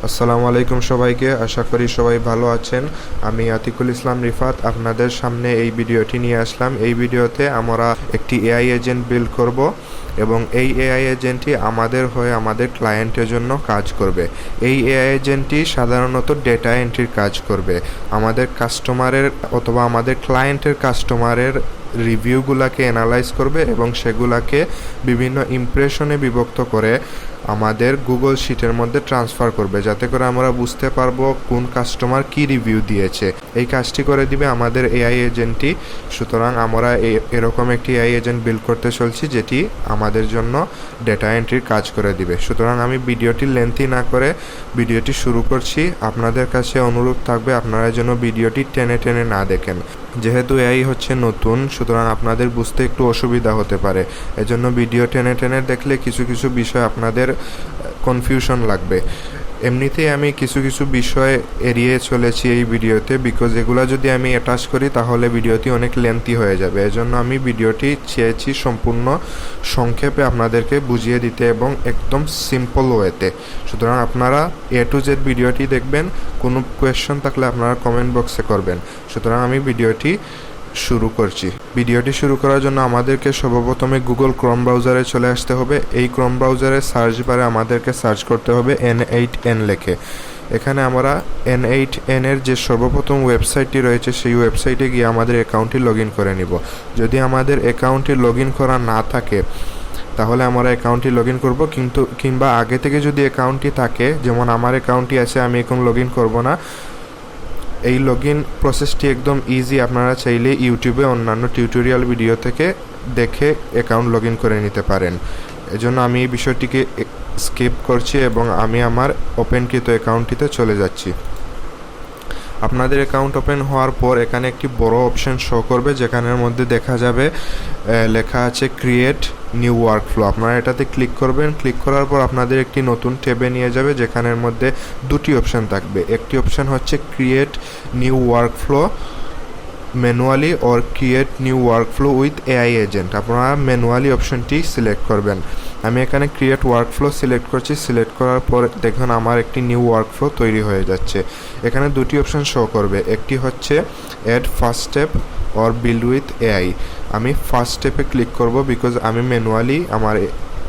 আসসালামু আলাইকুম সবাইকে, আশা করি সবাই ভালো আছেন। আমি আতিকুল ইসলাম রিফাত আপনাদের সামনে এই ভিডিওটি নিয়ে আসলাম। এই ভিডিওতে আমরা একটি এআই এজেন্ট বিল্ড করব এবং এই এআই এজেন্টটি আমাদের হয়ে আমাদের ক্লায়েন্টের জন্য কাজ করবে। এই এআই এজেন্টটি সাধারণত ডেটা এন্ট্রির কাজ করবে, আমাদের কাস্টমারের অথবা আমাদের ক্লায়েন্টের কাস্টমারের রিভিউগুলোকে অ্যানালাইজ করবে এবং সেগুলোকে বিভিন্ন ইমপ্রেশনে বিভক্ত করে আমাদের গুগল শিটের মধ্যে ট্রান্সফার করবে, যাতে করে আমরা বুঝতে পারবো কোন কাস্টমার কি রিভিউ দিয়েছে। এই কাজটি করে দিবে আমাদের এআই এজেন্টটি। সুতরাং আমরা এরকম একটি এআই এজেন্ট বিল্ড করতে চলছি যেটি আমাদের জন্য ডেটা এন্ট্রির কাজ করে দিবে। সুতরাং আমি ভিডিওটি লেন্থি না করে ভিডিওটি শুরু করছি। আপনাদের কাছে অনুরোধ থাকবে আপনারা যেন ভিডিওটি টেনে টেনে না দেখেন, যেহেতু এআই হচ্ছে নতুন, সুতরাং আপনাদের বুঝতে একটু অসুবিধা হতে পারে। এজন্য ভিডিও টেনে টেনে দেখলে কিছু কিছু বিষয় আপনাদের কনফিউশন লাগবে। এমনিতেই আমি কিছু কিছু বিষয় এড়িয়ে চলেছি এই ভিডিওতে, বিকজ এগুলো যদি আমি অ্যাটাচ করি তাহলে ভিডিওটি অনেক লেন্থি হয়ে যাবে। এজন্য আমি ভিডিওটি চেয়েছি সম্পূর্ণ সংক্ষেপে আপনাদেরকে বুঝিয়ে দিতে এবং একদম সিম্পল ওয়েতে। সুতরাং আপনারা এ টু জেড ভিডিওটি দেখবেন। কোনো কোয়েশ্চন থাকলে আপনারা কমেন্ট বক্সে করবেন। সুতরাং আমি ভিডিওটি শুরু করছি। ভিডিওটি শুরু করার জন্য আমাদেরকে সর্বপ্রথমে গুগল ক্রোম ব্রাউজারে চলে আসতে হবে। এই ক্রোম ব্রাউজারে সার্চ বারে আমাদেরকে সার্চ করতে হবে N8N লেখে। এখানে আমরা N8N এর যে সর্বপ্রথম ওয়েবসাইটটি রয়েছে সেই ওয়েবসাইটে গিয়ে আমাদের অ্যাকাউন্টটি লগ ইন করে নিব। যদি আমাদের অ্যাকাউন্টটি লগ ইন করা না থাকে তাহলে আমরা অ্যাকাউন্টটি লগ ইন করবো, কিংবা আগে থেকে যদি অ্যাকাউন্টটি থাকে, যেমন আমার অ্যাকাউন্টটি আছে, আমি এখন লগ ইন করবো না। এই লগ ইন প্রসেসটি একদম ইজি। আপনারা চাইলে ইউটিউবে অন্যান্য টিউটোরিয়াল ভিডিও থেকে দেখে অ্যাকাউন্ট লগ ইন করে নিতে পারেন। এজন্য আমি এই বিষয়টিকে স্কিপ করছি এবং আমি আমার ওপেনকৃত অ্যাকাউন্টটিতে চলে যাচ্ছি। আপনাদের অ্যাকাউন্ট ওপেন হওয়ার পর এখানে একটি বড় অপশন শো করবে, যেখানের মধ্যে দেখা যাবে লেখা আছে ক্রিয়েট নিউ ওয়ার্কফ্লো। আপনারা এটাতে ক্লিক করবেন। ক্লিক করার পর আপনাদের একটি নতুন ট্যাবে নিয়ে যাবে, যেখানের মধ্যে দুটি অপশন থাকবে। একটি অপশন হচ্ছে create new workflow manually or create new workflow with AI agent. আপনারা ম্যানুয়ালি অপশনটি সিলেক্ট করবেন। আমি এখানে ক্রিয়েট ওয়ার্কফ্লো সিলেক্ট করছি। সিলেক্ট করার পর দেখুন আমার একটি নিউ ওয়ার্কফ্লো তৈরি হয়ে যাচ্ছে। এখানে দুটি অপশন শো করবে, একটি হচ্ছে add first step or build with AI. আমি ফার্স্ট স্টেপে ক্লিক করব, বিকজ আমি ম্যানুয়ালি আমার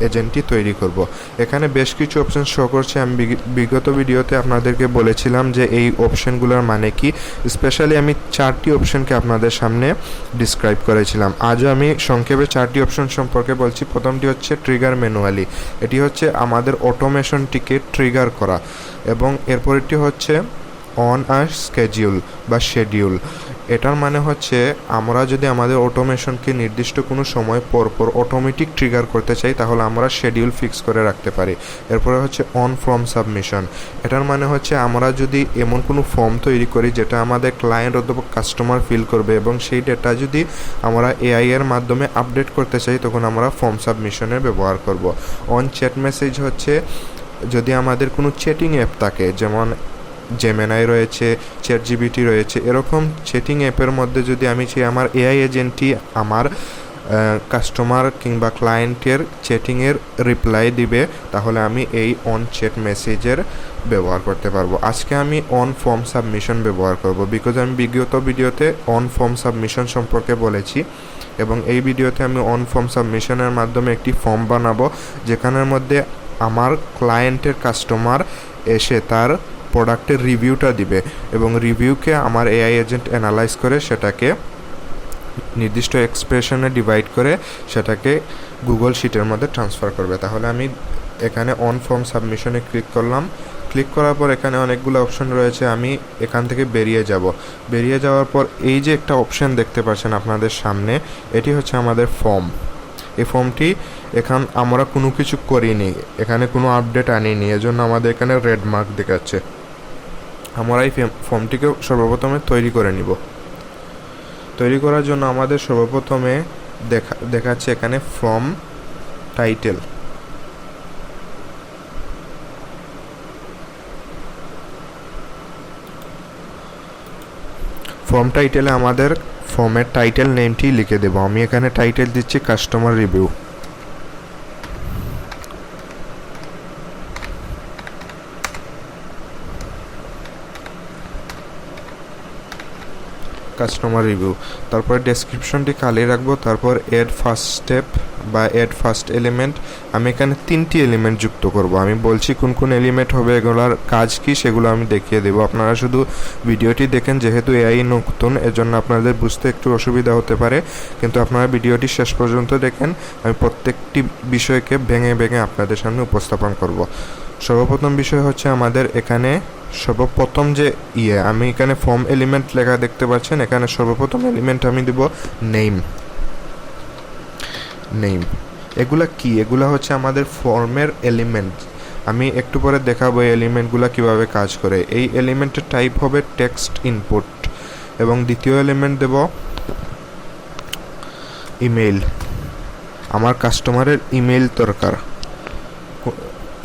এজেন্টটি তৈরি করব। এখানে বেশ কিছু অপশন শো করছে। আমি বিগত ভিডিওতে আপনাদেরকে বলেছিলাম যে এই অপশনগুলোর মানে কি। স্পেশালি আমি 4টি অপশনকে আপনাদের সামনে ডিসক্রাইব করেছিলাম। আজও আমি সংক্ষেপে 4টি অপশন সম্পর্কে বলছি। প্রথমটি হচ্ছে ট্রিগার ম্যানুয়ালি। এটি হচ্ছে আমাদের অটোমেশনটিকে ট্রিগার করা, এবং এরপরটি হচ্ছে অন আ স্কেডিউল বা শেডিউল। এটার মানে হচ্ছে আমরা যদি আমাদের অটোমেশনকে নির্দিষ্ট কোনো সময় পর পর অটোমেটিক ট্রিগার করতে চাই তাহলে আমরা শেডিউল ফিক্স করে রাখতে পারি। এরপরে হচ্ছে অন ফর্ম সাবমিশন। এটার মানে হচ্ছে আমরা যদি এমন কোনো ফর্ম তৈরি করি যেটা আমাদের ক্লায়েন্ট অথবা কাস্টমার ফিল করবে এবং সেই ডেটা যদি আমরা এআই এর মাধ্যমে আপডেট করতে চাই তখন আমরা ফর্ম সাবমিশনের ব্যবহার করব। অন চ্যাট মেসেজ হচ্ছে যদি আমাদের কোনো চ্যাটিং অ্যাপ থাকে, যেমন জেমিনাই রয়েছে, চ্যাটজিপিটি রয়েছে, এরকম চ্যাটিং অ্যাপের মধ্যে যদি আমি চাই আমার এআই এজেন্টটি আমার কাস্টমার কিংবা ক্লায়েন্টের চ্যাটিংয়ের রিপ্লাই দিবে, তাহলে আমি এই অন চ্যাট মেসেজের ব্যবহার করতে পারবো। আজকে আমি অন ফর্ম সাবমিশন ব্যবহার করব, বিকজ আমি বিগত ভিডিওতে অন ফর্ম সাবমিশন সম্পর্কে বলেছি, এবং এই ভিডিওতে আমি অন ফর্ম সাবমিশনের মাধ্যমে একটি ফর্ম বানাবো, যেখানের মধ্যে আমার ক্লায়েন্টের কাস্টমার এসে তার প্রোডাক্টের রিভিউটা দিবে এবং রিভিউকে আমার এআই এজেন্ট অ্যানালাইজ করে সেটাকে নির্দিষ্ট এক্সপ্রেশনে ডিভাইড করে সেটাকে গুগল শিটের মধ্যে ট্রান্সফার করবে। তাহলে আমি এখানে অন ফর্ম সাবমিশনে ক্লিক করলাম। ক্লিক করার পর এখানে অনেকগুলো অপশন রয়েছে। আমি এখান থেকে বেরিয়ে যাব। বেরিয়ে যাওয়ার পর এই যে একটা অপশন দেখতে পাচ্ছেন আপনাদের সামনে, এটি হচ্ছে আমাদের ফর্ম। এই ফর্মটি এখান আমরা কোনো কিছু করিনি, এখানে কোনো আপডেট আনিনি, এজন্য আমাদের এখানে রেড মার্ক দেখাচ্ছে। আমরা এই ফর্মটিকে সর্বপ্রথমে তৈরি করে নিব। তৈরি করার জন্য আমাদের সর্বপ্রথমে দেখাচ্ছে এখানে ফর্ম টাইটেল। ফর্ম টাইটেলে আমাদের ফর্মের টাইটেল নেমটি লিখে দেব। আমি এখানে টাইটেল দিচ্ছি কাস্টমার রিভিউ। কাস্টমার রিভিউ, তারপর ডেসক্রিপশনটি খালি রাখবো, তারপর এড ফার্স্ট স্টেপ বা এড ফার্স্ট এলিমেন্ট। আমি এখানে 3টি এলিমেন্ট যুক্ত করব। আমি বলছি কোন কোন এলিমেন্ট হবে, এগুলোর কাজ কি সেগুলো আমি দেখিয়ে দেবো। আপনারা শুধু ভিডিওটি দেখেন, যেহেতু এআই নতুন এজন্য আপনাদের বুঝতে একটু অসুবিধা হতে পারে, কিন্তু আপনারা ভিডিওটি শেষ পর্যন্ত দেখেন। আমি প্রত্যেকটি বিষয়কে ভেঙে ভেঙে আপনাদের সামনে উপস্থাপন করব। সর্বপ্রথম বিষয় হচ্ছে আমাদের এখানে সর্বপ্রথম যে আমি এখানে ফর্ম এলিমেন্ট লেখা দেখতে পাচ্ছেন, এখানে সর্বপ্রথম এলিমেন্ট আমি দিব নেম। এগুলা কি? এগুলা হচ্ছে আমাদের ফর্মের এলিমেন্ট। আমি একটু পরে দেখাবো এই এলিমেন্টগুলো কিভাবে কাজ করে। এই এলিমেন্টের টাইপ হবে টেক্সট ইনপুট, এবং দ্বিতীয় এলিমেন্ট দেব ইমেইল। আমার কাস্টমারের ইমেইল দরকার,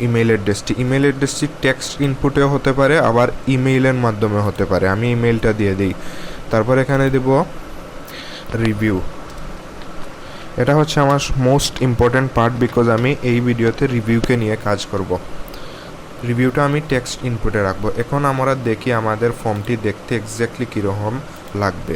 ইমেইল অ্যাড্রেসটি টেক্সট ইনপুটেও হতে পারে, আবার ইমেইলের মাধ্যমে হতে পারে। আমি ইমেইলটা দিয়ে দিই। তারপর এখানে দেব রিভিউ। এটা হচ্ছে আমার মোস্ট ইম্পর্ট্যান্ট পার্ট, বিকজ আমি এই ভিডিওতে রিভিউকে নিয়ে কাজ করব। রিভিউটা আমি টেক্সট ইনপুটে রাখবো। এখন আমরা দেখি আমাদের ফর্মটি দেখতে এক্স্যাক্টলি কীরকম লাগবে।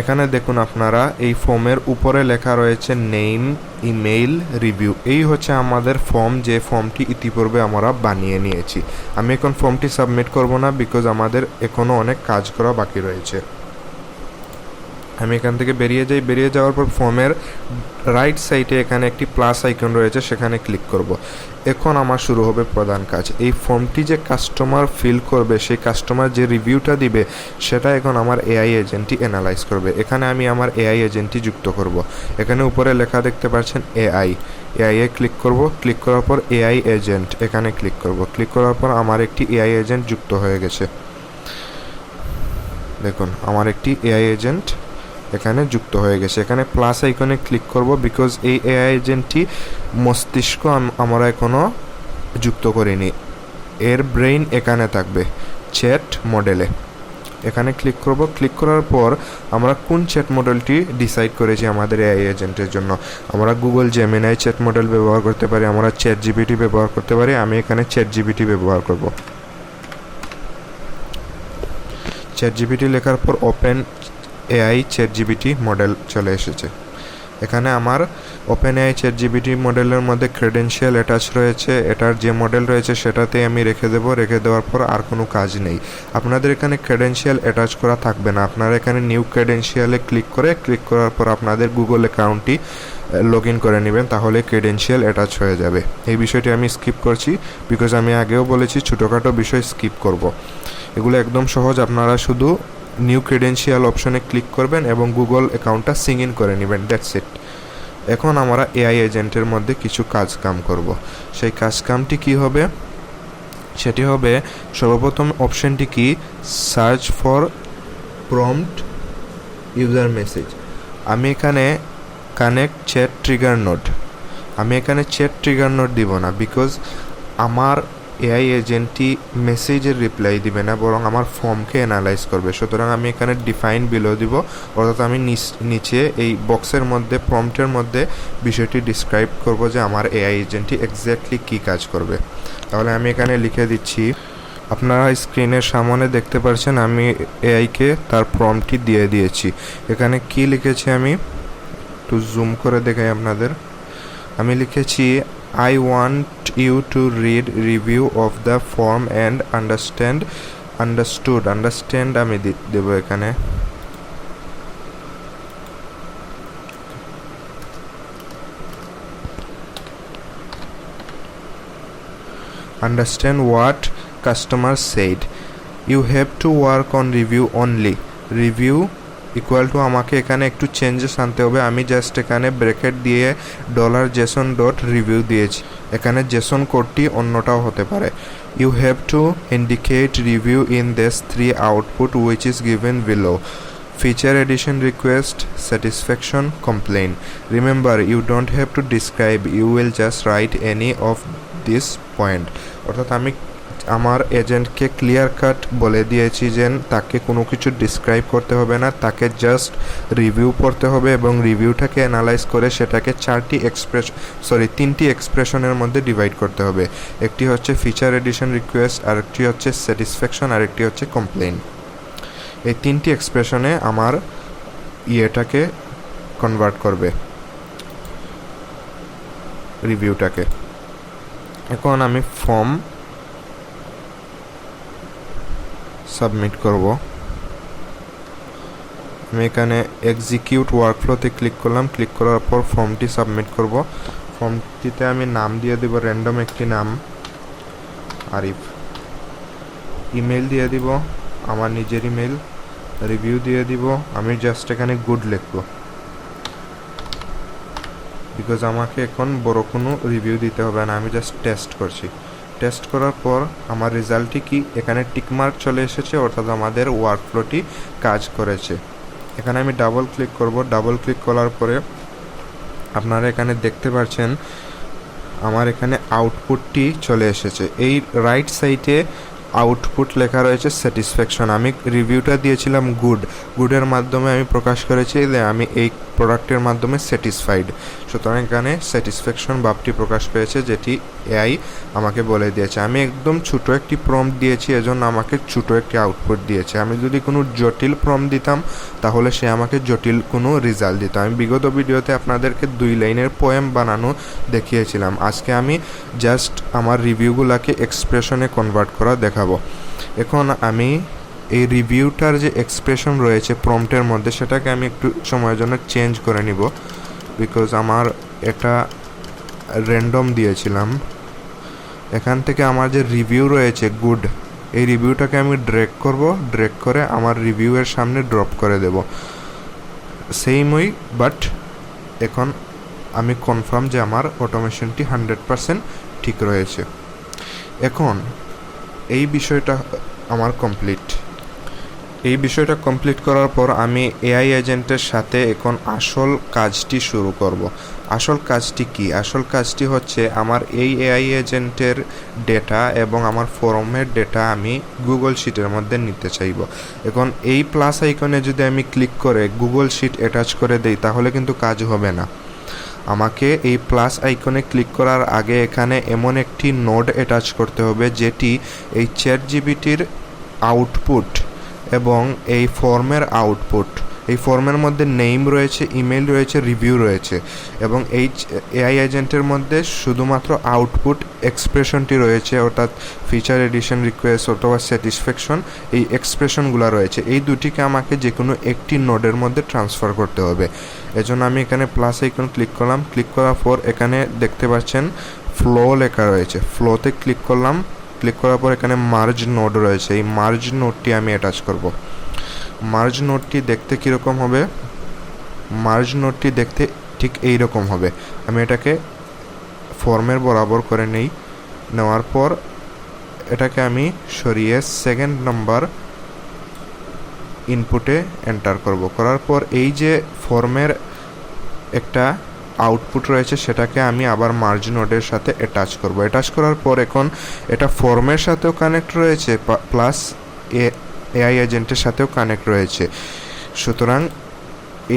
এখানে দেখুন আপনারা, এই ফর্মের উপরে লেখা রয়েছে নেম, ইমেইল, রিভিউ। এই হচ্ছে আমাদের ফর্ম, যে ফর্মটি ইতিপূর্বে আমরা বানিয়ে নিয়েছি। আমি এখন ফর্মটি সাবমিট করব না, বিকজ আমাদের এখনও অনেক কাজ করা বাকি রয়েছে। আমি এখান থেকে বেরিয়ে যাই। বেরিয়ে যাওয়ার পর ফর্মের রাইট সাইডে এখানে একটি প্লাস আইকন রয়েছে, সেখানে ক্লিক করব। এখন আমার শুরু হবে প্রধান কাজ। এই ফর্মটি যে কাস্টমার ফিল করবে, সেই কাস্টমার যে রিভিউটা দিবে, সেটা এখন আমার এআই এজেন্টটি অ্যানালাইজ করবে। এখানে আমি আমার এআই এজেন্টটি যুক্ত করব। এখানে উপরে লেখা দেখতে পাচ্ছেন এআই এ ক্লিক করব। ক্লিক করার পর এআই এজেন্ট, এখানে ক্লিক করব। ক্লিক করার পর আমার একটি এআই এজেন্ট যুক্ত হয়ে গেছে। দেখুন আমার একটি এআই এজেন্ট এখানে যুক্ত হয়ে গেছে। এখানে প্লাস আইকনে ক্লিক করব, বিকজ এই এআই এজেন্টটি মস্তিষ্ক আমরা এখনও যুক্ত করিনি। এর ব্রেইন এখানে থাকবে চ্যাট মডেলে। এখানে ক্লিক করব। ক্লিক করার পর আমরা কোন চ্যাট মডেলটি ডিসাইড করেছি আমাদের এআই এজেন্টের জন্য। আমরা গুগল জেমিনাই চ্যাট মডেল ব্যবহার করতে পারি, আমরা চ্যাট জিপিটি ব্যবহার করতে পারি। আমি এখানে চ্যাট জিপিটি ব্যবহার করব। চ্যাট জিপিটি লেখার পর open AI chat GPT model চলে এসেছে। এখানে আমার ওপেন এআই চ্যাট জিপিটি মডেলের মধ্যে ক্রেডেনশিয়াল অ্যাটাচ রয়েছে। এটার যে মডেল রয়েছে সেটাতেই আমি রেখে দেবো। রেখে দেওয়ার পর আর কোনো কাজ নেই। আপনাদের এখানে ক্রেডেনশিয়াল অ্যাটাচ করা থাকবে না। আপনারা এখানে নিউ ক্রেডেনশিয়ালে ক্লিক করার পর আপনাদের গুগল অ্যাকাউন্টটি লগ ইন করে নেবেন, তাহলে ক্রেডেনশিয়াল অ্যাটাচ হয়ে যাবে। এই বিষয়টি আমি স্কিপ করছি, বিকজ আমি আগেও বলেছি ছোটোখাটো বিষয় স্কিপ করব। এগুলো একদম সহজ। আপনারা শুধু নিউ ক্রেডেনশিয়াল অপশনে ক্লিক করবেন এবং গুগল অ্যাকাউন্টটা সিং ইন করে নেবেন, দ্যাটস ইট। এখন আমরা এআই এজেন্টের মধ্যে কিছু কাম করব। সেই কামটি কি হবে? সেটি হবে সর্বপ্রথম অপশনটি কি, search for prompt user message. আমি এখানে কানেক্ট চ্যাট ট্রিগার নোড। আমি এখানে চ্যাট ট্রিগার নোড দিব না, বিকজ আমার এআই এজেন্টটি মেসেজের রিপ্লাই দিবে না, বরং আমার ফর্মকে অ্যানালাইজ করবে। সুতরাং আমি এখানে ডিফাইন বিলো দিব, অর্থাৎ আমি নিচে এই বক্সের মধ্যে প্রম্পটের মধ্যে বিষয়টি ডিসক্রাইব করব যে আমার এআই এজেন্টটি এক্স্যাক্টলি কী কাজ করবে। তাহলে আমি এখানে লিখে দিচ্ছি। আপনারা স্ক্রিনের সামনে দেখতে পাচ্ছেন আমি এআইকে তার প্রম্পটটি দিয়ে দিয়েছি। এখানে কি লিখেছি আমি একটু জুম করে দেখাই আপনাদের। আমি লিখেছি I want you to read review of the form and understand আমি দেব এখানে। Understand what customer said. You have to work on review only. Review equal to আমাকে এখানে একটু চেঞ্জেস আনতে হবে। আমি জাস্ট এখানে ব্র্যাকেট দিয়ে $JSON.review দিয়েছি। এখানে জেসন কোডটি অন্যটাও হতে পারে। You have to indicate review in this 3 output which is given below: feature addition request, satisfaction, complaint. Remember, you don't have to describe, you will just write any of this point. অর্থাৎ আমি আমার এজেন্টকে clear cut বলে দিয়েছি যে তাকে কোনো কিছু describe করতে হবে না, তাকে জাস্ট রিভিউ পড়তে হবে এবং রিভিউটাকে অ্যানালাইজ করে সেটাকে 3টি এক্সপ্রেশনের মধ্যে ডিভাইড করতে হবে। একটি হচ্ছে ফিচার এডিশন রিকোয়েস্ট, আরেকটি হচ্ছে স্যাটিসফ্যাকশন, আরেকটি হচ্ছে কমপ্লেইন। এই 3টি এক্সপ্রেশনে আমার ইয়েটাকে কনভার্ট করবে, রিভিউটাকে। এখন আমি ফর্ম সাবমিট করব। আমি এখানে এক্সিকিউট ওয়ার্কফ্লোতে ক্লিক করলাম, ক্লিক করার পর ফর্মটি সাবমিট করব। ফর্মটিতে আমি নাম দিয়ে দেব র্যান্ডম একটি নাম, আরিফ। ইমেল দিয়ে দিব আমার নিজের ইমেল, রিভিউ দিয়ে দিব, আমি জাস্ট এখানে গুড লিখব, বিকজ আমাকে এখন বড় কোনো রিভিউ দিতে হবে না, আমি জাস্ট টেস্ট করছি। টেস্ট করার পর আমার রেজাল্টটি কি, এখানে টিকমার্ক চলে এসেছে, অর্থাৎ আমাদের ওয়ার্কফ্লোটি কাজ করেছে। এখানে আমি ডাবল ক্লিক করব। ডাবল ক্লিক করার পরে আপনারা এখানে দেখতে পাচ্ছেন আমার এখানে আউটপুটটি চলে এসেছে। এই রাইট সাইডে আউটপুট লেখা রয়েছে স্যাটিসফ্যাকশন। আমি রিভিউটা দিয়েছিলাম গুডের মাধ্যমে আমি প্রকাশ করেছি যে আমি এই প্রোডাক্টের মাধ্যমে স্যাটিসফাইড। সুতরাং এখানে স্যাটিসফ্যাকশন ভাবটি প্রকাশ পেয়েছে, যেটি এআই আমাকে বলে দিয়েছে। আমি একদম ছোটো একটি প্রম্পট দিয়েছি, এজন্য আমাকে ছোটো একটি আউটপুট দিয়েছে। আমি যদি কোনো জটিল প্রম্পট দিতাম তাহলে সে আমাকে জটিল কোনো রেজাল্ট দিত। আমি বিগত ভিডিওতে আপনাদেরকে 2 লাইনের পোয়েম বানানো দেখিয়েছিলাম। আজকে আমি জাস্ট আমার রিভিউগুলোকে এক্সপ্রেশনে কনভার্ট করা দেখাবো। এখন আমি এই রিভিউটার যে এক্সপ্রেশন রয়েছে প্রম্পটের মধ্যে, সেটাকে আমি একটু সময়ের জন্য চেঞ্জ করে নিব, বিকজ আমার এটা র্যান্ডম দিয়েছিলাম। এখান থেকে আমার যে রিভিউ রয়েছে গুড, এই রিভিউটাকে আমি ড্র্যাগ করব, ড্র্যাগ করে আমার রিভিউয়ের সামনে ড্রপ করে দেব সেম ওই। বাট এখন আমি কনফার্ম যে আমার অটোমেশনটি 100% ঠিক রয়েছে। এখন এই বিষয়টা আমার কমপ্লিট। এই বিষয়টা কমপ্লিট করার পর আমি এআই এজেন্টের সাথে এখন আসল কাজটি শুরু করব। আসল কাজটি কি? আসল কাজটি হচ্ছে আমার এই এআই এজেন্টের ডেটা এবং আমার ফর্মের ডেটা আমি গুগল শিটের মধ্যে নিতে চাইব। এখন এই প্লাস আইকনে যদি আমি ক্লিক করে গুগল শিট অ্যাটাচ করে দেই তাহলে কিন্তু কাজ হবে না। আমাকে এই প্লাস আইকনে ক্লিক করার আগে এখানে এমন একটি নোড অ্যাটাচ করতে হবে যেটি এই চ্যাটজিপিটির আউটপুট এবং এই ফর্মের আউটপুট, এই ফর্মের মধ্যে নেম রয়েছে, ইমেল রয়েছে, রিভিউ রয়েছে, এবং এই এআই এজেন্টের মধ্যে শুধুমাত্র আউটপুট এক্সপ্রেশনটি রয়েছে, অর্থাৎ ফিচার এডিশন রিকোয়েস্ট অথবা স্যাটিসফ্যাকশন, এই এক্সপ্রেশনগুলো রয়েছে। এই দুটিকে আমাকে যে কোনো একটি নোডের মধ্যে ট্রান্সফার করতে হবে। এজন্য আমি এখানে প্লাস আইকন ক্লিক করলাম। ক্লিক করার পর এখানে দেখতে পাচ্ছেন ফ্লো লেখা রয়েছে, ফ্লোতে ক্লিক করলাম। ক্লিক করার পর এখানে মার্জ নোড রয়েছে, এই মার্জ নোডটি আমি অ্যাটাচ করব। মার্জ নোডটি দেখতে কীরকম হবে? মার্জ নোডটি দেখতে ঠিক এই রকম হবে। আমি এটাকে ফর্মের বরাবর করে নেওয়ার পর এটাকে আমি সরিয়ে 2nd নম্বর ইনপুটে এন্টার করব। করার পর এই যে ফর্মের একটা আউটপুট রয়েছে সেটাকে আমি আবার মার্জ নোডের সাথে অ্যাটাচ করব। অ্যাটাচ করার পর এখন এটা ফর্মের সাথেও কানেক্ট রয়েছে প্লাস এআই এজেন্টের সাথেও কানেক্ট রয়েছে। সুতরাং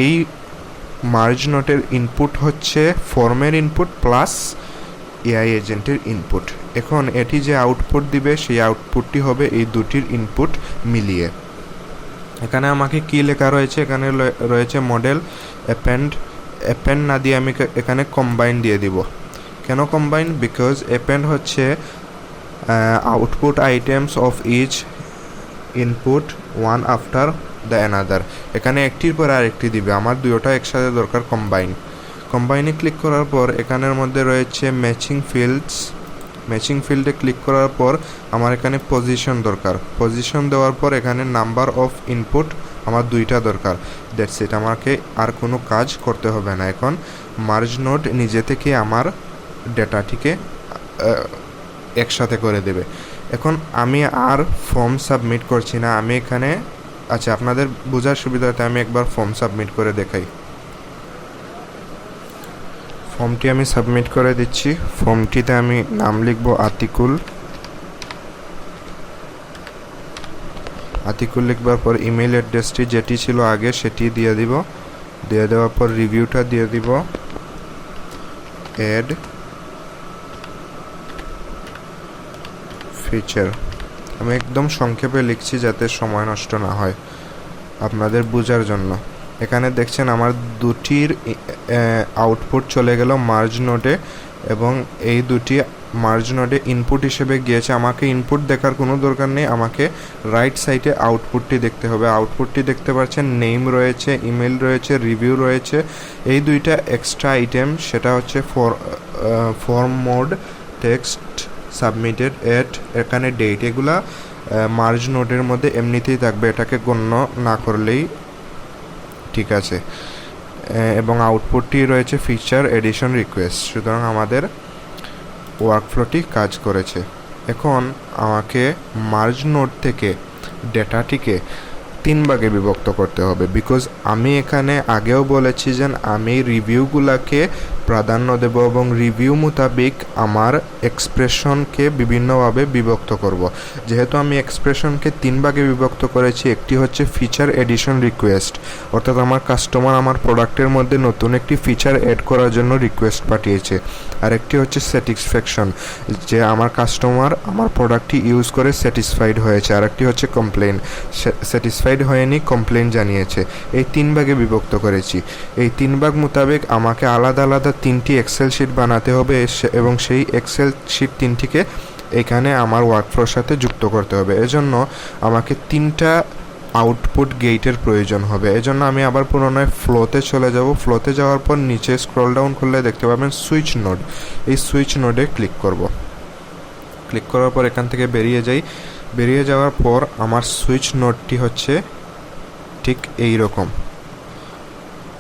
এই মার্জ নোডের ইনপুট হচ্ছে ফর্মের ইনপুট প্লাস এআই এজেন্টের ইনপুট। এখন এটি যে আউটপুট দিবে সেই আউটপুটটি হবে এই দুটির ইনপুট মিলিয়ে। এখানে আমাকে কি লেখা রয়েছে? এখানে রয়েছে মডেল অ্যাপেন্ড না দিয়ে আমি এখানে কম্বাইন দিয়ে দিব। কেন কম্বাইন? বিকজ অ্যাপেন্ড হচ্ছে output items of each input one after the another. এখানে একটির পর আরেকটি দিবে, আমার দুটোটা একসাথে দরকার কম্বাইনে ক্লিক করার পর এখানের মধ্যে রয়েছে ম্যাচিং ফিল্ডস। ম্যাচিং ফিল্ডে ক্লিক করার পর আমার এখানে পজিশন দরকার। পজিশন দেওয়ার পর এখানে নাম্বার অফ ইনপুট আমার 2টা দরকার। দ্যাটস ইট, আমাকে আর কোনো কাজ করতে হবে না। এখন মার্জ নোড নিজে থেকে আমার ডেটাটিকে একসাথে করে দেবে। এখন আমি আর ফর্ম সাবমিট করছি না, আমি এখানে আপনাদের বোঝার সুবিধাতে আমি একবার ফর্ম সাবমিট করে দেখাই। ফর্মটি আমি সাবমিট করে দিচ্ছি। ফর্মটিতে আমি নাম লিখব আতিকুল। লিখবার পর ইমেল অ্যাড্রেসটি যেটি ছিল আগে সেটি দিয়ে দিব। দিয়ে দেওয়ার পর রিভিউটা দিয়ে দিব, অ্যাড ফিচার। আমি একদম সংক্ষেপে লিখছি যাতে সময় নষ্ট না হয়। আপনাদের বোঝার জন্য। এখানে দেখছেন আমার দুটির আউটপুট চলে গেল মার্জ নোডে, এবং এই দুটি মার্জ নোডে ইনপুট হিসেবে গিয়েছে। আমাকে ইনপুট দেখার কোনো দরকার নেই, আমাকে রাইট সাইডে আউটপুটটি দেখতে হবে। আউটপুটটি দেখতে পাচ্ছেন নেম রয়েছে, ইমেল রয়েছে, রিভিউ রয়েছে। এই দুইটা এক্সট্রা আইটেম, সেটা হচ্ছে ফর্ম মোড, টেক্সট সাবমিটেড, এখানে ডেট, এগুলা মার্জ নোডের মধ্যে এমনিতেই থাকবে, এটাকে গণ্য না করলেই ঠিক আছে। এবং আউটপুটটি রয়েছে ফিচার এডিশন রিকোয়েস্ট। সুতরাং আমাদের ওয়ার্কফ্লোটি কাজ করেছে। এখন আমাকে মার্জ নোড থেকে ডেটাটিকে 3 ভাগে বিভক্ত করতে হবে, বিকজ আমি এখানে আগেও বলেছি যে আমি রিভিউগুলোকে প্রাধান্য দেব এবং রিভিউ মোতাবেক আমার এক্সপ্রেশনকে বিভিন্নভাবে বিভক্ত করব। যেহেতু আমি এক্সপ্রেশনকে 3 ভাগে বিভক্ত করেছি, একটি হচ্ছে ফিচার এডিশন রিকোয়েস্ট, অর্থাৎ আমার কাস্টমার আমার প্রোডাক্টের মধ্যে নতুন একটি ফিচার অ্যাড করার জন্য রিকোয়েস্ট পাঠিয়েছে। আর একটি হচ্ছে স্যাটিসফ্যাকশন, যে আমার কাস্টমার আমার প্রোডাক্টটি ইউজ করে স্যাটিসফাইড হয়েছে। আর একটি হচ্ছে কমপ্লেন, স্যাটিসফাইড হয়নি, কমপ্লেন জানিয়েছে। এই 3 ভাগে বিভক্ত করেছি। এই 3 ভাগ মোতাবেক আমাকে আলাদা আলাদা 3টি এক্সেল শিট বানাতে হবে, এবং সেই এক্সেল শিট 3টিকে এখানে আমার ওয়ার্কফ্লোর সাথে যুক্ত করতে হবে। এজন্য আমাকে 3টা আউটপুট গেটের প্রয়োজন হবে। এজন্য আমি আবার পুনরায় ফ্লোতে চলে যাব। ফ্লোতে যাওয়ার পর নিচে স্ক্রল ডাউন করলে দেখতে পাবেন সুইচ নোড। এই সুইচ নোডে ক্লিক করব। ক্লিক করার পর এখান থেকে বেরিয়ে যাই। বেরিয়ে যাওয়ার পর আমার সুইচ নোডটি হচ্ছে ঠিক এই রকম,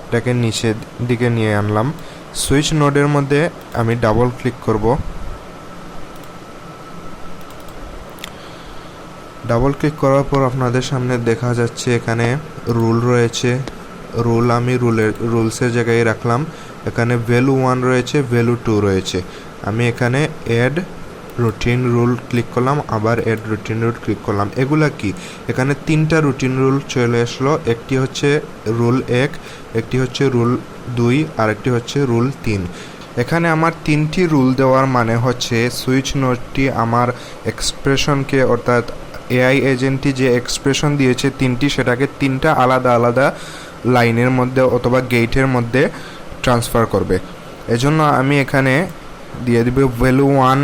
এটাকে নিচের দিকে নিয়ে আনলাম। সুইচ নোডের মধ্যে আমি ডাবল ক্লিক করব। ডাবল ক্লিক করার পর আপনাদের সামনে দেখা যাচ্ছে এখানে রুল রয়েছে। আমি রুলসের জায়গায় রাখলাম। এখানে ভ্যালু 1 রয়েছে, ভ্যালু 2 রয়েছে। আমি এখানে অ্যাড রুটিন রুল ক্লিক করলাম, আবার অ্যাড রুটিন রুল ক্লিক করলাম। এগুলা কি? এখানে 3টা রুটিন রুল চলে আসলো। একটি হচ্ছে রুল 1, একটি হচ্ছে রুল 2, আর একটি হচ্ছে রুল 3। এখানে আমার 3টি রুল দেওয়ার মানে হচ্ছে সুইচ নোডটি আমার এক্সপ্রেশনকে, অর্থাৎ এআই এজেন্টটি যে এক্সপ্রেশন দিয়েছে 3টি, সেটাকে 3টা আলাদা আলাদা লাইনের মধ্যে অথবা গেটের মধ্যে ট্রান্সফার করবে। এজন্য আমি এখানে দিয়ে দিব ভ্যালু 1,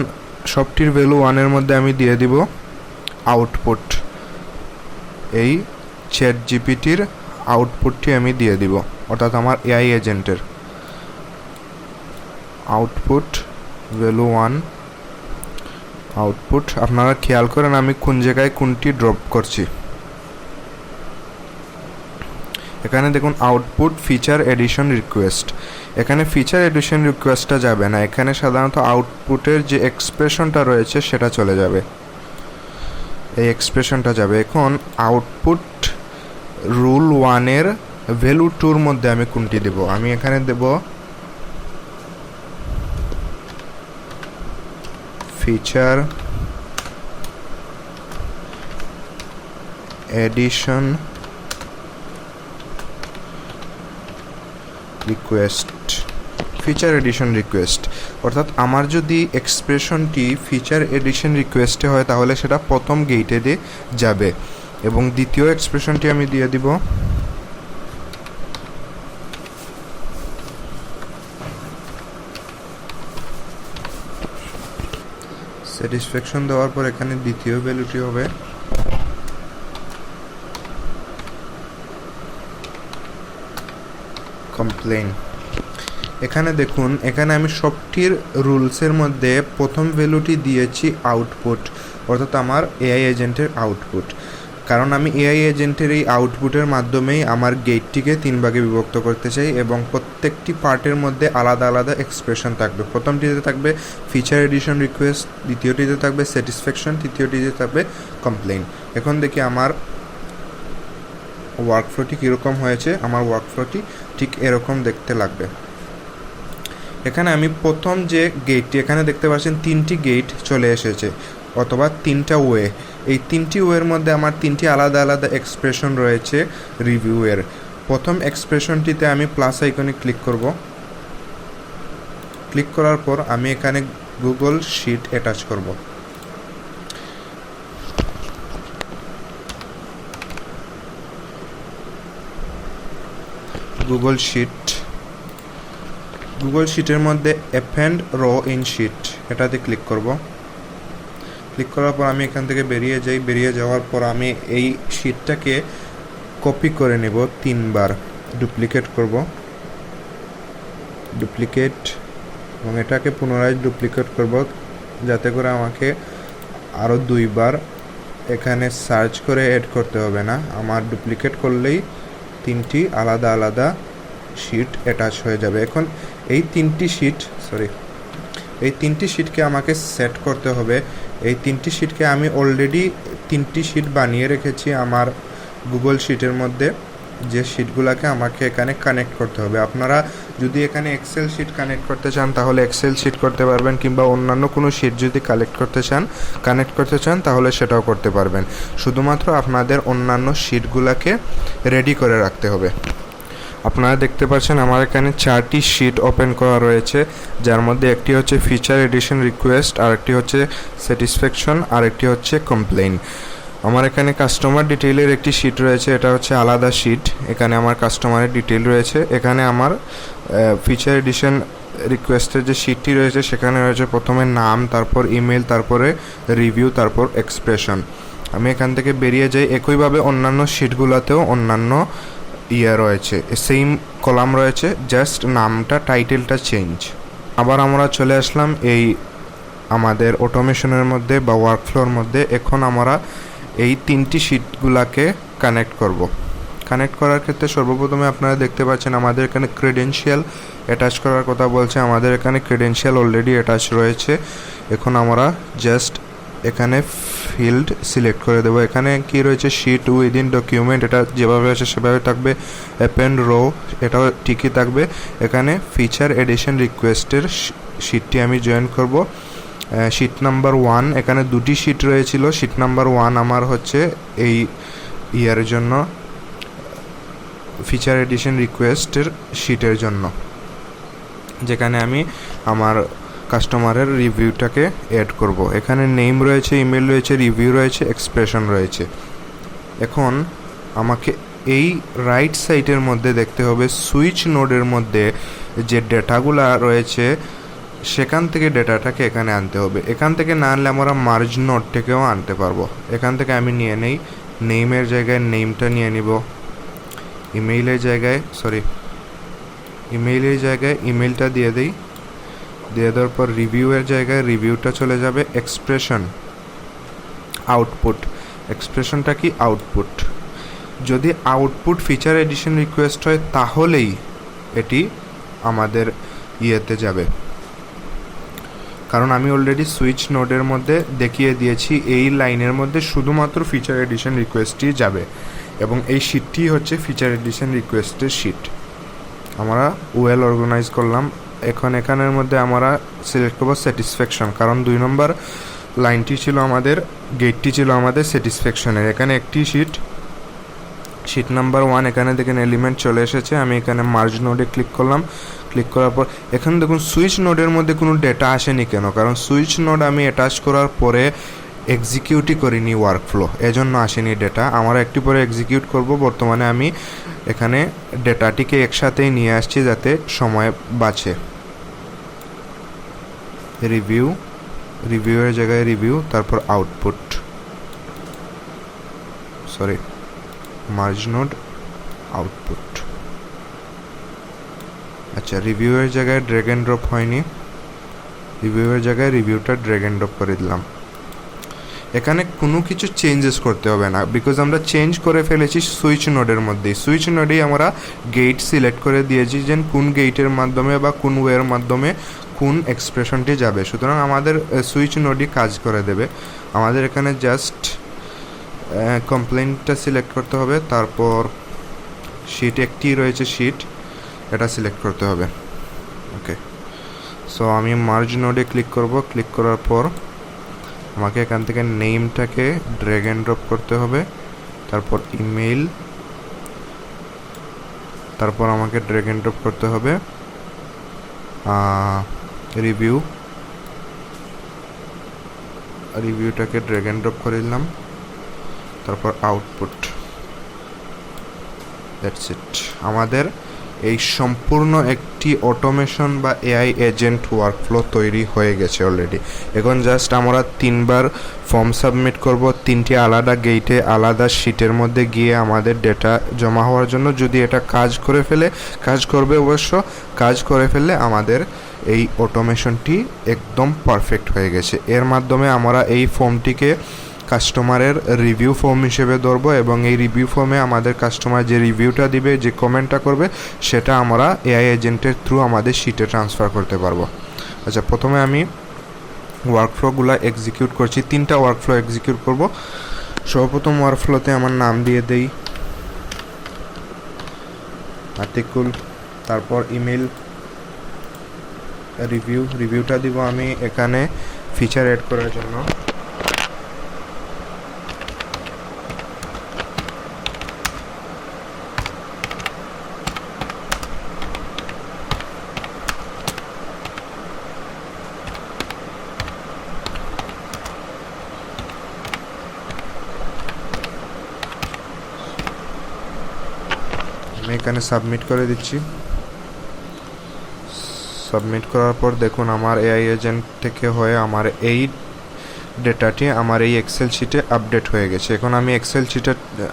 সবটির ভ্যালু 1-এর মধ্যে আমি দিয়ে দিব আউটপুট। এই চ্যাট জিপিটির আউটপুটটি আমি দিয়ে দিব, অর্থাৎ আমার এআই এজেন্টের আউটপুট ভ্যালু 1 আউটপুট। আপনারা খেয়াল করেন আমি কোন জায়গায় কোনটি ড্রপ করছি। এখানে দেখুন আউটপুট ফিচার এডিশন রিকোয়েস্ট। এখানে ফিচার এডিশন রিকোয়েস্টটা যাবে না, এখানে সাধারণত আউটপুটের যে এক্সপ্রেশনটা রয়েছে সেটা চলে যাবে, এই এক্সপ্রেশনটা যাবে। এখন আউটপুট রুল 1-এর ভ্যালু 2-র মধ্যে আমি কোনটি দেব? আমি এখানে দেব feature addition request. Feature addition request অর্থাৎ আমার যদি এক্সপ্রেশনটি ফিচার এডিশন রিকোয়েস্টে হয় তাহলে সেটা প্রথম গেটে দিয়ে যাবে, এবং দ্বিতীয় এক্সপ্রেশনটি আমি দিয়ে দিব স্যাটিসফ্যাকশন। দেওয়ার পর এখানে দ্বিতীয় ভ্যালুটি হবে কমপ্লেন। এখানে দেখুন, এখানে আমি সবটির রুলসের মধ্যে প্রথম ভ্যালুটি দিয়েছি আউটপুট, অর্থাৎ আমার এআই এজেন্টের আউটপুট। কারণ আমি এআই এজেন্টের এই আউটপুটের মাধ্যমেই আমার গেটটিকে 3 ভাগে বিভক্ত করতে চাই, এবং প্রত্যেকটি পার্টের মধ্যে আলাদা আলাদা এক্সপ্রেশন থাকবে। প্রথমটিতে থাকবে ফিচার এডিশন রিকোয়েস্ট, দ্বিতীয়টিতে থাকবে স্যাটিসফ্যাকশন, তৃতীয়টিতে থাকবে কমপ্লেন। এখন দেখি আমার ওয়ার্কফ্লোটি কীরকম হয়েছে। আমার ওয়ার্কফ্লোটি ঠিক এরকম দেখতে লাগবে। এখানে আমি প্রথম যে গেটটি এখানে দেখতে পাচ্ছেন 3টি গেট চলে এসেছে, অথবা 3টা ওয়ে। এই 3টি ওয়ের মধ্যে আমার 3টি আলাদা আলাদা এক্সপ্রেশন রয়েছে রিভিউয়ের। প্রথম এক্সপ্রেশনটিতে আমি প্লাস আইকনে ক্লিক করব। ক্লিক করার পর আমি এখানে গুগল শিট অ্যাটাচ করব। গুগল শিটের মধ্যে অ্যাপেন্ড রো ইন শিট এটাতে ক্লিক করব। ক্লিক করার পর আমি এখান থেকে বেরিয়ে যাওয়ার পর আমি এই শিটটাকে কপি করে নেব 3 বার, ডুপ্লিকেট করব, এবং এটাকে পুনরায় ডুপ্লিকেট করব যাতে করে আমাকে আরও 2 বার এখানে সার্চ করে অ্যাড করতে হবে না। আমার ডুপ্লিকেট করলেই 3টি আলাদা আলাদা শিট অ্যাটাচ হয়ে যাবে। এখন এই 3টি শিটকে আমাকে সেট করতে হবে। এই 3টি শিটকে আমি অলরেডি 3টি শিট বানিয়ে রেখেছি আমার গুগল শিটের মধ্যে, যে শিটগুলোকে আমাকে এখানে কানেক্ট করতে হবে। আপনারা যদি এখানে এক্সেল শিট কানেক্ট করতে চান তাহলে এক্সেল শিট করতে পারবেন, কিংবা অন্যান্য কোনো শিট যদি কানেক্ট করতে চান তাহলে সেটাও করতে পারবেন। শুধুমাত্র আপনাদের অন্যান্য শিটগুলোকে রেডি করে রাখতে হবে। আপনারা দেখতে পাচ্ছেন আমার এখানে 4টি শিট ওপেন করা রয়েছে, যার মধ্যে একটি হচ্ছে ফিচার এডিশন রিকোয়েস্ট, আরেকটি হচ্ছে স্যাটিসফ্যাকশন, আরেকটি হচ্ছে কমপ্লেইন। আমার এখানে কাস্টমার ডিটেইলের একটি শিট রয়েছে, এটা হচ্ছে আলাদা শিট। এখানে আমার কাস্টমারের ডিটেইল রয়েছে। এখানে আমার ফিচার এডিশন রিকোয়েস্টের যে শিটটি রয়েছে সেখানে রয়েছে প্রথমে নাম, তারপর ইমেল, তারপরে রিভিউ, তারপর এক্সপ্রেশন। আমি এখান থেকে বেরিয়ে যাই। একইভাবে অন্যান্য শিটগুলোতেও অন্যান্য রয়েছে, সেম কলাম রয়েছে, জাস্ট নামটা, টাইটেলটা চেঞ্জ। আবার আমরা চলে আসলাম এই আমাদের অটোমেশনের মধ্যে বা ওয়ার্কফ্লোর মধ্যে। এখন আমরা এই 3টি শিটগুলোকে কানেক্ট করব। কানেক্ট করার ক্ষেত্রে সর্বপ্রথমে আপনারা দেখতে পাচ্ছেন আমাদের এখানে ক্রেডেনশিয়াল অ্যাটাচ করার কথা বলছে। আমাদের এখানে ক্রেডেনশিয়াল অলরেডি অ্যাটাচ রয়েছে। এখন আমরা জাস্ট এখানে ফিল্ড সিলেক্ট করে দেবো। এখানে কি রয়েছে, শিট উইদিন ডকুমেন্ট, এটা যেভাবে আছে সেভাবে থাকবে। অ্যাপেন্ড রো, এটাও ঠিকই থাকবে। এখানে ফিচার এডিশন রিকোয়েস্টের শিটটি আমি জয়েন করব। শিট নাম্বার 1, এখানে 2টি শিট রয়েছিল। শিট নাম্বার 1 আমার হচ্ছে এই ইয়ারের জন্য, ফিচার এডিশন রিকোয়েস্টের শিটের জন্য, যেখানে আমি আমার কাস্টমারের রিভিউটাকে অ্যাড করব। এখানে নেম রয়েছে, ইমেল রয়েছে, রিভিউ রয়েছে, এক্সপ্রেশন রয়েছে। এখন আমাকে এই রাইট সাইডের মধ্যে দেখতে হবে সুইচ নোডের মধ্যে যে ডেটাগুলো রয়েছে সেখান থেকে ডেটাটাকে এখানে আনতে হবে। এখান থেকে না আনলে আমরা মার্জ নোড থেকেও আনতে পারবো। এখান থেকে আমি নিয়ে নেই, নেইমের জায়গায় নেমটা নিয়ে নিব, ইমেইলের জায়গায় ইমেলটা দিয়ে দেওয়ার পর রিভিউয়ের জায়গায় রিভিউটা চলে যাবে। এক্সপ্রেশন, এক্সপ্রেশনটা কি, আউটপুট। যদি আউটপুট ফিচার এডিশন রিকোয়েস্ট হয় তাহলেই এটি আমাদের ইয়েতে যাবে, কারণ আমি অলরেডি সুইচ নোডের মধ্যে দেখিয়ে দিয়েছি এই লাইনের মধ্যে শুধুমাত্র ফিচার এডিশন রিকোয়েস্টই যাবে, এবং এই শিটটি হচ্ছে ফিচার এডিশন রিকোয়েস্টের শিট। আমরা ওয়েল অর্গানাইজ করলাম। এখন এখানের মধ্যে আমরা সিলেক্ট করবো স্যাটিসফ্যাকশন, কারণ 2 নম্বর লাইনটি ছিল আমাদের, গেটটি ছিল আমাদের স্যাটিসফ্যাকশনের। এখানে একটি শিট নাম্বার 1, এখানে দেখেন এলিমেন্ট চলে এসেছে। আমি এখানে মার্জ নোডে ক্লিক করলাম। ক্লিক করার পর এখানে দেখুন সুইচ নোডের মধ্যে কোনো ডেটা আসেনি কেন, কারণ সুইচ নোড আমি অ্যাটাচ করার পরে এক্সিকিউটই করিনি ওয়ার্কফ্লো, এজন্য আসেনি ডেটা। আমরা একটু পরে এক্সিকিউট করব। বর্তমানে আমি এখানে ডেটাটিকে একসাথেই নিয়ে আসছি যাতে সময় বাঁচে। রিভিউয়ের জায়গায় রিভিউ, তারপর আউটপুট, মার্জ নোড, আউটপুট। আচ্ছা, রিভিউয়ের জায়গায় ড্র্যাগ এন্ড ড্রপ হয়নি, রিভিউয়ের জায়গায় রিভিউটা ড্র্যাগ এন্ড ড্রপ করে দিলাম। এখানে কোনো কিছু চেঞ্জেস করতে হবে না, বিকজ আমরা চেঞ্জ করে ফেলেছি সুইচ নোডের মধ্যেই। সুইচ নোডেই আমরা গেট সিলেক্ট করে দিয়েছি যে কোন গেটের মাধ্যমে বা কোন ওয়ের মাধ্যমে কোন এক্সপ্রেশনটি যাবে। সুতরাং আমাদের সুইচ নোডই কাজ করে দেবে। আমাদের এখানে জাস্ট কমপ্লেইনটা সিলেক্ট করতে হবে, তারপর শিট একটি রয়েছে শিট, এটা সিলেক্ট করতে হবে। ওকে, সো আমি মার্জ নোডে ক্লিক করব। ক্লিক করার পর আমাকে এখান থেকে নেমটাকে ড্র্যাগ এন্ড ড্রপ করতে হবে, তারপর ইমেল, তারপর আমাকে ড্র্যাগ এন্ড ড্রপ করতে হবে রিভিউটাকে ড্র্যাগ এন্ড ড্রপ করে দিলাম, তারপর আউটপুট। That's it. আমাদের এই সম্পূর্ণ একটি অটোমেশন বা এআই এজেন্ট ওয়ার্কফ্লো তৈরি হয়ে গেছে অলরেডি। এখন জাস্ট আমরা 3বার ফর্ম সাবমিট করব, 3টি আলাদা গেটে আলাদা শিটের মধ্যে গিয়ে আমাদের ডেটা জমা হওয়ার জন্য। যদি এটা কাজ করে ফেলে, কাজ করবে অবশ্য, কাজ করে ফেললে আমাদের এই অটোমেশনটি একদম পারফেক্ট হয়ে গেছে। এর মাধ্যমে আমরা এই ফর্মটিকে কাস্টমারের রিভিউ ফর্ম হিসেবে ধরবো এবং এই রিভিউ ফর্মে আমাদের কাস্টমার যে রিভিউটা দিবে, যে কমেন্টটা করবে, সেটা আমরা এআই এজেন্টের থ্রু আমাদের শিটে ট্রান্সফার করতে পারবো। আচ্ছা, প্রথমে আমি ওয়ার্কফ্লোগুলো এক্সিকিউট করছি, 3টা ওয়ার্কফ্লো এক্সিকিউট করব। সর্বপ্রথম ওয়ার্কফ্লোতে আমার নাম দিয়ে দেই আতিকুল, তারপর ইমেল, রিভিউটা দিব আমি এখানে ফিচার অ্যাড করার জন্য। আমি এখানে সাবমিট করে দিচ্ছি। সাবমিট করার পর দেখুন আমার এআই এজেন্ট থেকে হয়ে আমার এই ডেটাটি আমার এই এক্সেল শিটে আপডেট হয়ে গেছে। এখন আমি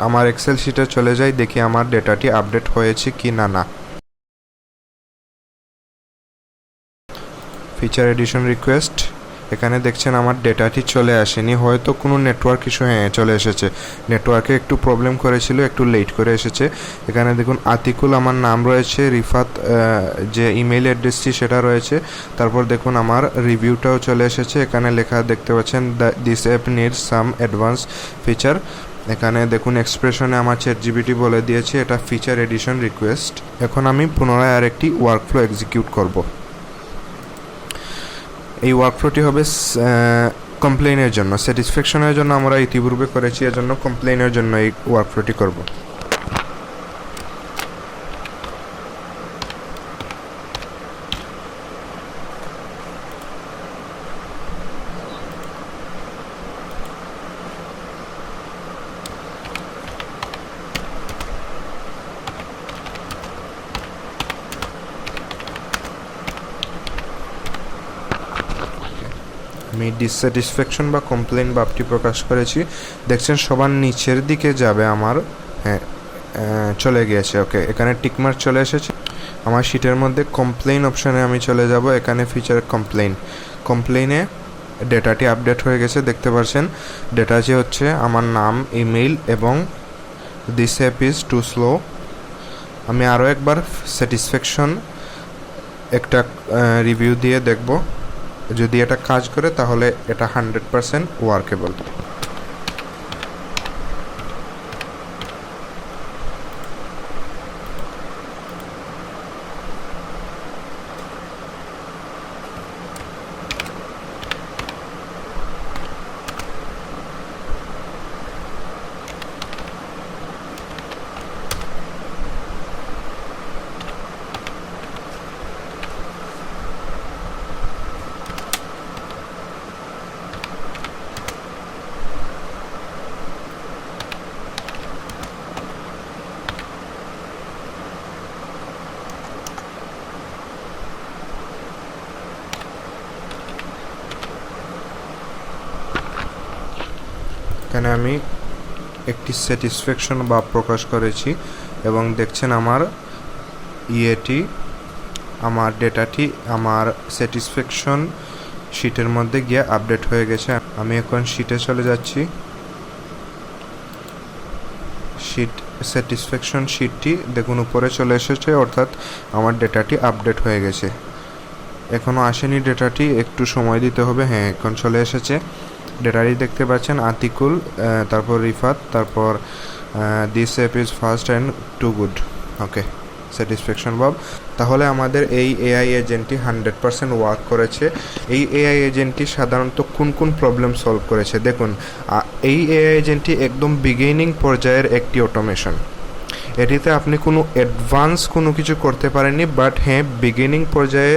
আমার এক্সেল শিটে চলে যাই, দেখি আমার ডেটাটি আপডেট হয়েছে কি না। ফিচার এডিশন রিকোয়েস্ট, এখানে দেখছেন আমার ডেটাটি চলে আসেনি, হয়তো কোনো নেটওয়ার্ক ইস্যু। হ্যাঁ, চলে এসেছে। নেটওয়ার্কে একটু প্রবলেম করেছিল, একটু লেট করে এসেছে। এখানে দেখুন আতিকুল আমার নাম রয়েছে, রিফাত যে ইমেল অ্যাড্রেসটি সেটা রয়েছে। তারপর দেখুন আমার রিভিউটাও চলে এসেছে। এখানে লেখা দেখতে পাচ্ছেন this app needs some advance feature. এখানে দেখুন এক্সপ্রেশনে আমার ChatGPT বলে দিয়েছে এটা ফিচার এডিশন রিকোয়েস্ট। এখন আমি পুনরায় আরেকটি ওয়ার্কফ্লো এক্সিকিউট করব। এই ওয়ার্কফ্লোটি হবে কমপ্লেইনের জন্য। স্যাটিসফ্যাকশনের জন্য আমরা ইতিপূর্বে করেছি, এর জন্য কমপ্লেইনের জন্য এই ওয়ার্কফ্লোটি করব। আমি ডিসস্যাটিসফ্যাকশন বা কমপ্লেন ভাবটি প্রকাশ করেছি। দেখছেন সবার নিচের দিকে যাবে আমার, হ্যাঁ চলে গিয়েছে। ওকে, এখানে টিকমার্ক চলে এসেছে। আমার শিটের মধ্যে কমপ্লেন অপশানে আমি চলে যাব। এখানে ফিচার কমপ্লেনে ডেটাটি আপডেট হয়ে গেছে। দেখতে পাচ্ছেন ডেটাটি হচ্ছে আমার নাম, ইমেইল এবং this app is too slow. আমি আরও একবার স্যাটিসফ্যাকশন একটা রিভিউ দিয়ে দেখব, যদি এটা কাজ করে তাহলে এটা 100% ওয়ার্কেবল। এখানে আমি একটি স্যাটিসফ্যাকশন বা প্রকাশ করেছি এবং দেখছেন আমার আমার ডেটাটি আমার স্যাটিসফ্যাকশন শিটের মধ্যে গিয়ে আপডেট হয়ে গেছে। আমি এখন শিটে চলে যাচ্ছি। স্যাটিসফ্যাকশন শিটটি দেখুন উপরে চলে এসেছে, অর্থাৎ আমার ডেটাটি আপডেট হয়ে গেছে। এখনও আসেনি ডেটাটি, একটু সময় দিতে হবে। হ্যাঁ, এখন চলে এসেছে। ডেটাটি দেখতে পাচ্ছেন আতিকুল, তারপর রিফাত, তারপর this app is fast and too good. Okay, satisfaction ভাব। তাহলে আমাদের এই এআই এজেন্টটি 100% ওয়ার্ক করেছে। এই এআই এজেন্টটি সাধারণত কোন প্রবলেম সলভ করেছে দেখুন। এই এআই এজেন্টটি একদম বিগিনিং পর্যায়ের একটি অটোমেশন। এটিতে আপনি কোনো অ্যাডভান্স কোনো কিছু করতে পারেননি, বাট হ্যাঁ, বিগিনিং পর্যায়ে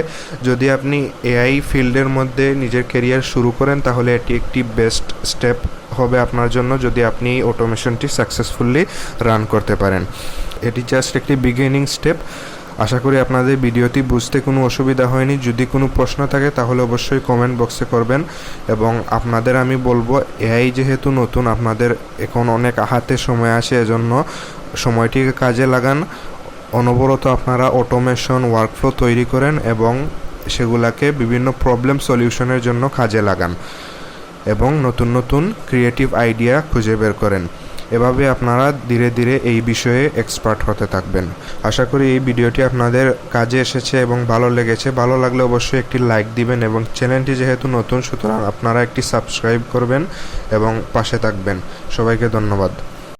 যদি আপনি এআই ফিল্ডের মধ্যে নিজের ক্যারিয়ার শুরু করেন তাহলে এটি একটি বেস্ট স্টেপ হবে আপনার জন্য, যদি আপনি এই অটোমেশনটি সাকসেসফুলি রান করতে পারেন। এটি জাস্ট একটি বিগিনিং স্টেপ। আশা করি আপনাদের ভিডিওটি বুঝতে কোনো অসুবিধা হয়নি। যদি কোনো প্রশ্ন থাকে তাহলে অবশ্যই কমেন্ট বক্সে করবেন। এবং আপনাদের আমি বলবো, এআই যেহেতু নতুন, আপনাদের এখন অনেক হাতে সময় আসে, এজন্য সময়টিকে কাজে লাগান। অনবরত আপনারা অটোমেশন ওয়ার্কফ্লো তৈরি করেন এবং সেগুলাকে বিভিন্ন প্রবলেম সলিউশনের জন্য কাজে লাগান এবং নতুন নতুন ক্রিয়েটিভ আইডিয়া খুঁজে বের করেন। এভাবে আপনারা ধীরে ধীরে এই বিষয়ে এক্সপার্ট হতে থাকবেন। আশা করি এই ভিডিওটি আপনাদের কাজে এসেছে এবং ভালো লেগেছে। ভালো লাগলে অবশ্যই একটি লাইক দিবেন এবং চ্যানেলটি যেহেতু নতুন, সুতরাং আপনারা একটি সাবস্ক্রাইব করবেন এবং পাশে থাকবেন। সবাইকে ধন্যবাদ।